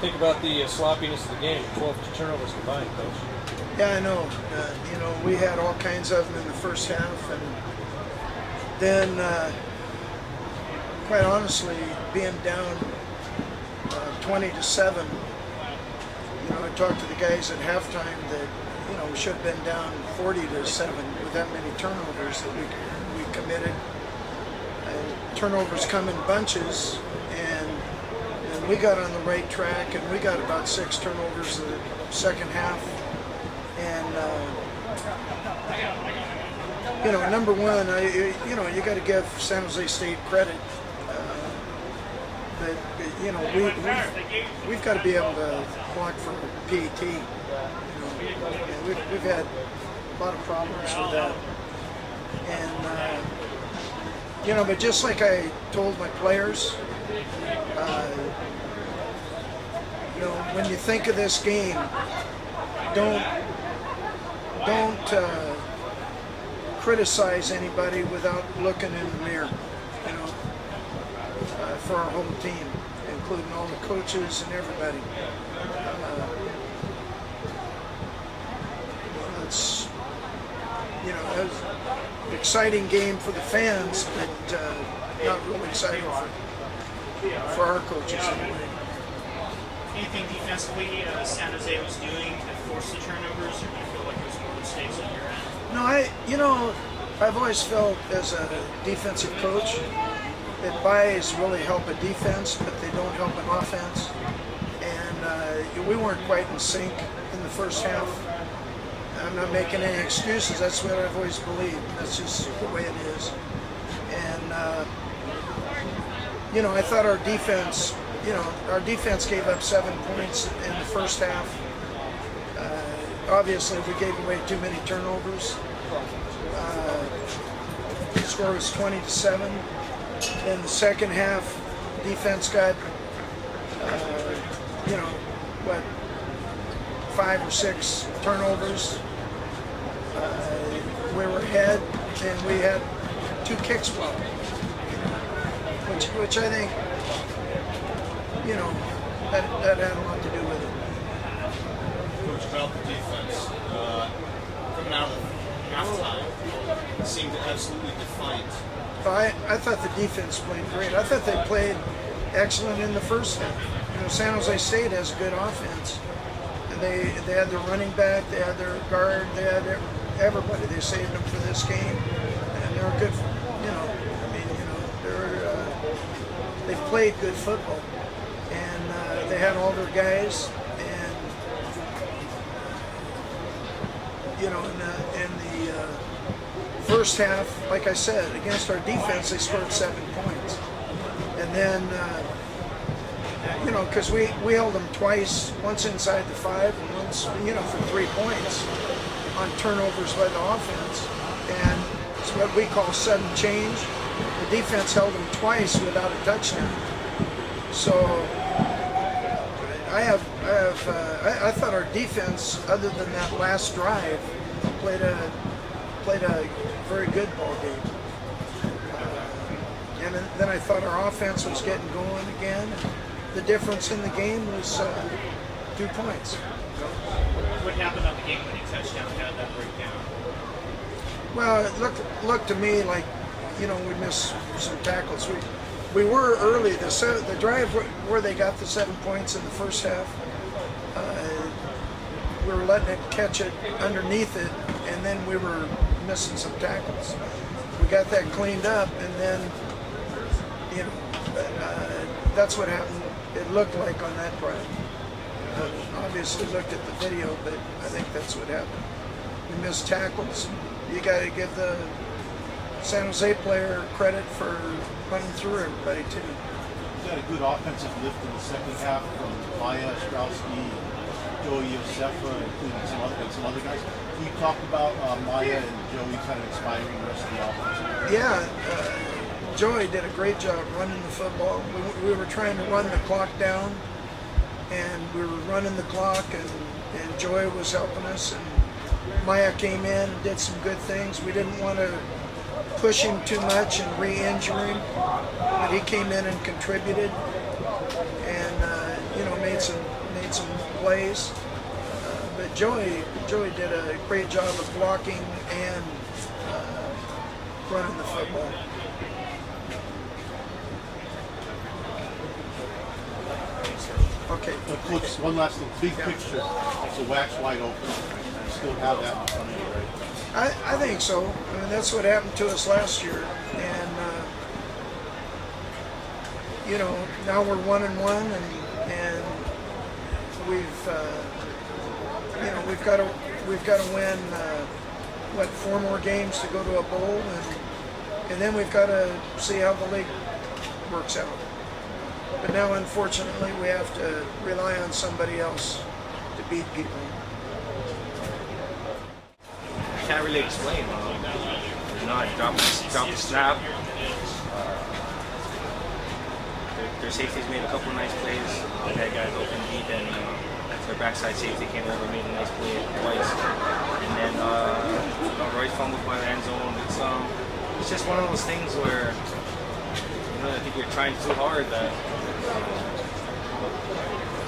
think about the sloppiness of the game? 12 turnovers combined, Coach. Yeah, I know. We had all kinds of them in the first half, and then, quite honestly, being down 20-7. I talked to the guys at halftime that we should have been down 40-7 with that many turnovers that we committed. And turnovers come in bunches, and we got on the right track, and we got about 6 turnovers in the second half. And number one, you got to give San Jose State credit. That we've got to be able to block for PAT. We've had a lot of problems with that. And but just like I told my players, when you think of this game, don't criticize anybody without looking in the mirror. For our whole team, including all the coaches and everybody. It's it was an exciting game for the fans, but not really exciting for our coaches anyway. Anything defensively San Jose was doing that forced the turnovers, or do you feel like there was more mistakes on your end? No, I've always felt as a defensive coach that buys really help a defense, but they don't help an offense. And we weren't quite in sync in the first half. I'm not making any excuses. That's what I've always believed. That's just the way it is. And I thought our defense gave up 7 points in the first half. Obviously, we gave away too many turnovers. The score was 20-7. In the second half, defense got, 5 or 6 turnovers. We were ahead, and we had 2 kicks blocked, which I think, that had a lot to do with it. Coach, about the defense, coming out of halftime, it seemed absolutely defiant. I thought the defense played great. I thought they played excellent in the first half. San Jose State has a good offense. And they had their running back, they had their guard, they had everybody. They saved them for this game, and they're good. They played good football, and they had all their guys. And in the first half, like I said, against our defense, they scored 7 points. And then, because we held them twice, once inside the 5 and once, for 3 points on turnovers by the offense. And it's what we call sudden change. The defense held them twice without a touchdown. So I thought our defense, other than that last drive, played a very good ball game. And then I thought our offense was getting going again. And the difference in the game was 2 points. What happened on the game-winning touchdown? How did that break down? Well, it looked to me like, we missed some tackles. We were early. The drive where they got the 7 points in the first half, we were letting it catch it underneath it, and then we were missing some tackles. We got that cleaned up, and then, that's what happened. It looked like on that drive. Obviously looked at the video, but I think that's what happened. We missed tackles. You got to give the San Jose player credit for running through everybody too. You had a good offensive lift in the second half from Maya, Strowski, Joey Yosefa, including some other guys. Can you talk about Maya and Joey kind of inspiring the rest of the offense? Yeah, Joey did a great job running the football. We were trying to run the clock down, and we were running the clock, and Joey was helping us. And Maya came in and did some good things. We didn't want to push him too much and re-injure him, but he came in and contributed, and made some some plays. But Joey did a great job of blocking and running the football. Okay. Coach, one last thing. Big picture. It's a wax wide open. You still have that in front of you, right? I think so. I mean, that's what happened to us last year, and you know, now we're 1-1, and we've you know, we've got to win what, 4 more games to go to a bowl, and then we've got to see how the league works out. But now, unfortunately, we have to rely on somebody else to beat people. I can't really explain. You know, I dropped the snap. Their safeties made a couple of nice plays. They had guys open deep, and their backside safety came over, made a nice play twice. And then Royce fumbled by the end zone. It's just one of those things where, you know, I think you're trying too hard that it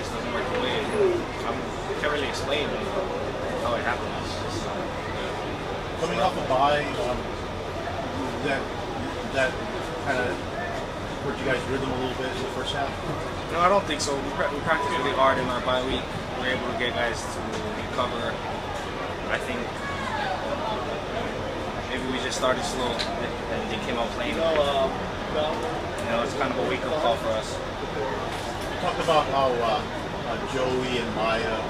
just doesn't work the way. I can't really explain how it happened. Coming off a bye, that kind of hurt you guys' rhythm a little bit in the first half? No, I don't think so. We practiced really hard in our bye week. We were able to get guys to recover. I think maybe we just started slow and they came out playing. You know, it's kind of a wake-up call for us. You talked about how Joey and Maya,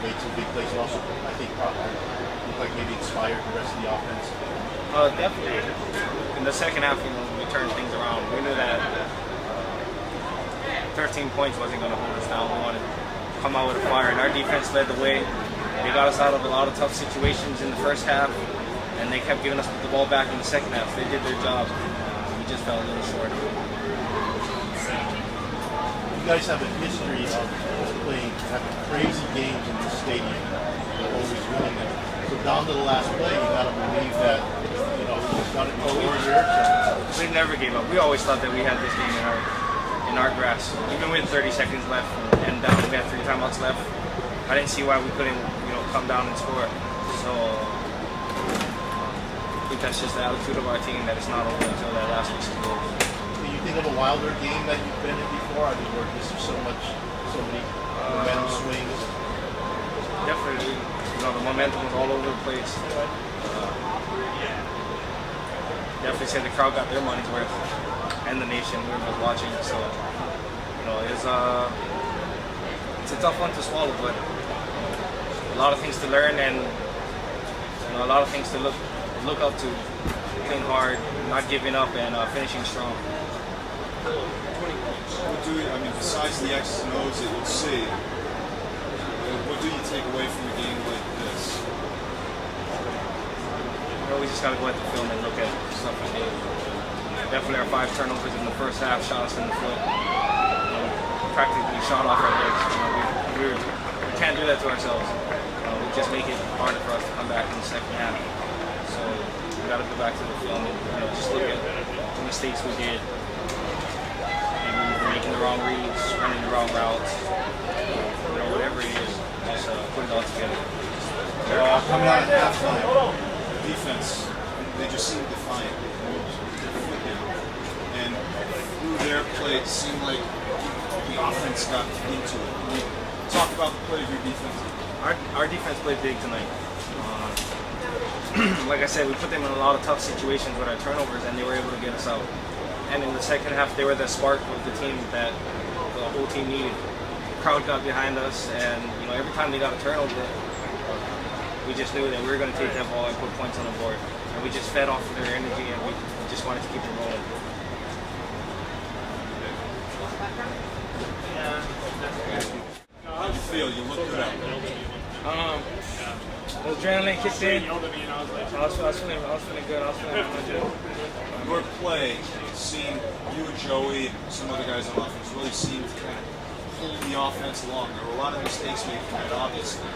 made some big plays. Also, I think looked like maybe inspired the rest of the offense. Definitely. In the second half, you know, we turned things around. We knew that 13 points wasn't going to hold us down. We wanted to come out with a fire, and our defense led the way. They got us out of a lot of tough situations in the first half, and they kept giving us the ball back in the second half. They did their job. We just fell a little short. You guys have a history of having crazy games in the stadium, always winning them. So down to the last play, you got to believe that, you know, we've got it before here. So. We never gave up. We always thought that we had this game in our grasp. Even with 30 seconds left and down, we had 3 timeouts left. I didn't see why we couldn't, you know, come down and score. So I think that's just the attitude of our team, that it's not over until that last whistle goes. Do you think of a wilder game that you've been in before? I mean, where there's so many momentum swings. Definitely. You know, the momentum was all over the place. Definitely said the crowd got their money's worth, and the nation, whoever was watching. So, you know, it's a tough one to swallow, but a lot of things to learn, and you know, a lot of things to look up to. Playing hard, not giving up, and finishing strong. What do you, I mean, besides the X's and O's that you'll see, what do you take away from a game like this? You know, we just gotta go at the film and look at stuff we did. Definitely our 5 turnovers in the first half shot us in the foot. You know, practically shot off our legs. You know, we can't do that to ourselves. We just make it harder for us to come back in the second half. So we gotta go back to the film and, you know, just look at the mistakes we did. Maybe we were making the wrong reads, running the wrong routes. You know, whatever it is, just put it all together. Coming out at halftime, Defense, they just seem defiant. They're flipping. And through their play, it seemed like the offense got into it. Can you talk about the play of your defense? Our defense played big tonight. Like I said, we put them in a lot of tough situations with our turnovers, and they were able to get us out. And in the second half, they were the spark of the team that the whole team needed. The crowd got behind us, and you know, every time they got a turnover, we just knew that we were going to take that ball and put points on the board. And we just fed off of their energy, and we just wanted to keep it rolling. How did you feel? You looked good out there. The adrenaline kicked in. I was feeling good. I was feeling 100. Your play, seeing you and Joey and some other guys on offense really seemed to kind of pull the offense along. There were a lot of mistakes made tonight, obviously.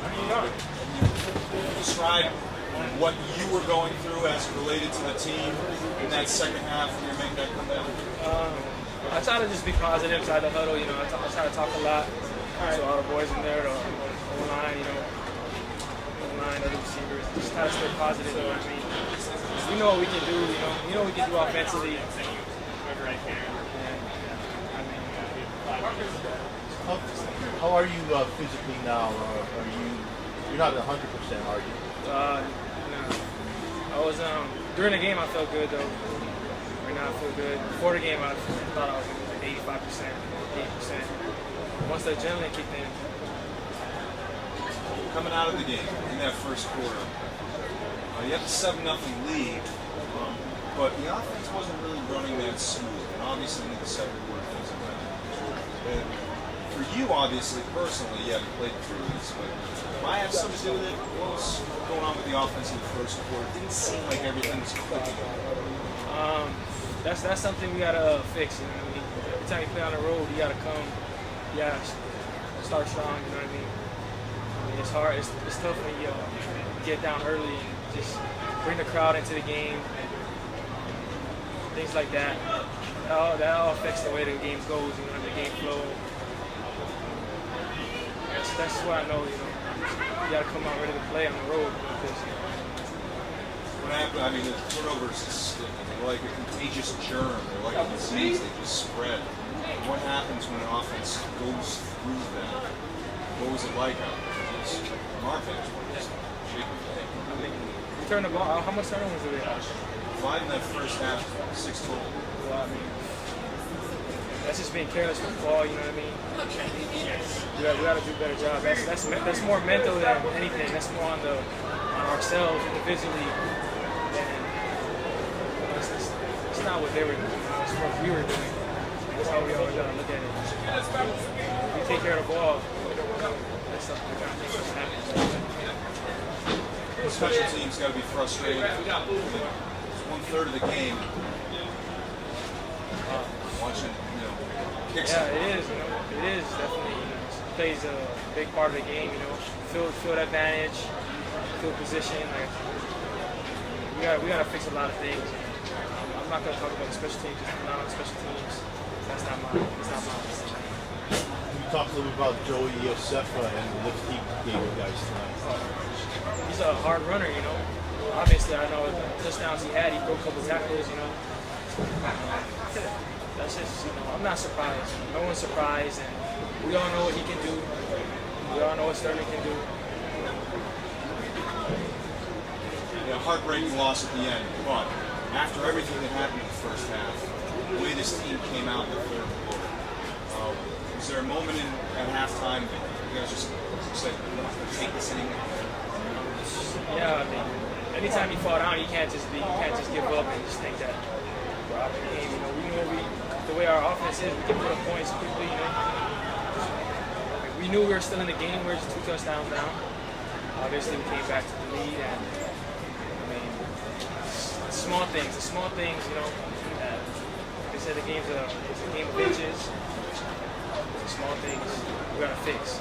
Can you describe what you were going through as related to the team in that second half when you're making that comeback? I try to just be positive inside the huddle. You know, I try to talk a lot. So all the boys in there, the O-line, you know, O-line, other receivers, just try to stay positive, you know what I mean? We know what we can do, you know. We know what we can do offensively. How are you physically now? You're not 100%, are you? No. I was during the game I felt good though. Right now I feel good. Before the game I thought I was like 85%, 8%. Once the adrenaline kicked in. Coming out of the game in that first quarter, you have a 7-0 lead, but the offense wasn't really running that smooth. And obviously, in the second quarter, things went. And for you, obviously, personally, you haven't played through this, but might have something to do with it. What was going on with the offense in the first quarter? It didn't seem like everything was clicking. That's something we gotta fix. You know what I mean? Every time you play on the road, you gotta come. You gotta start strong. You know what I mean? It's hard. It's tough when you get down early and just bring the crowd into the game. Things like that. That all affects the way the game goes. You know, the game flow. That's what I know. You know, you gotta come out ready to play on the road. What happened? I mean, the turnovers, they're like a contagious germ. They're like a disease. They just spread. What happens when an offense goes through that? What was it like out there? From our vantage point, just shaking the thing. I mean, you turn the ball. How much turnovers did we have? 5 in that first half, 6 total. Well, I mean, that's just being careless with the ball. You know what I mean? We got to do a better job. That's more mental than anything. That's more on ourselves individually. And it's not what they were doing. It's what we were doing. That's how we always got to look at it. We take care of the ball. That's something that kind of things that happen. Special teams got to be frustrating. It's 1/3 of the game. Watching, kicks. Yeah, it is. You know, it is definitely. You know, it plays a big part of the game. You know, field advantage, field position. Like, we gotta fix a lot of things. I'm not gonna talk about the special teams. I'm not on special teams. That's not mine. You talked a little bit about Joey Josefa and the lift he gave you guys tonight. He's a hard runner, you know. Obviously, I know the touchdowns he had, he broke a couple tackles, you know. That's just, you know, I'm not surprised. No one's surprised, and we all know what he can do. We all know what Sterling can do. Yeah, heartbreaking loss at the end, but after everything that happened in the first half, the way this team came out in the third quarter, was there a moment at halftime that you guys just said, we're not going to take this anymore? Yeah, I mean, anytime you fall down, you can't just give up and just think that we're out of the game. You know, we know the way our offense is, we can put up points quickly. You know, we knew we were still in the game. We were just 2 touchdowns down. Obviously, we came back to the lead, and I mean, the small things. You know, like I said, the game's a game of inches. The small things we gotta fix.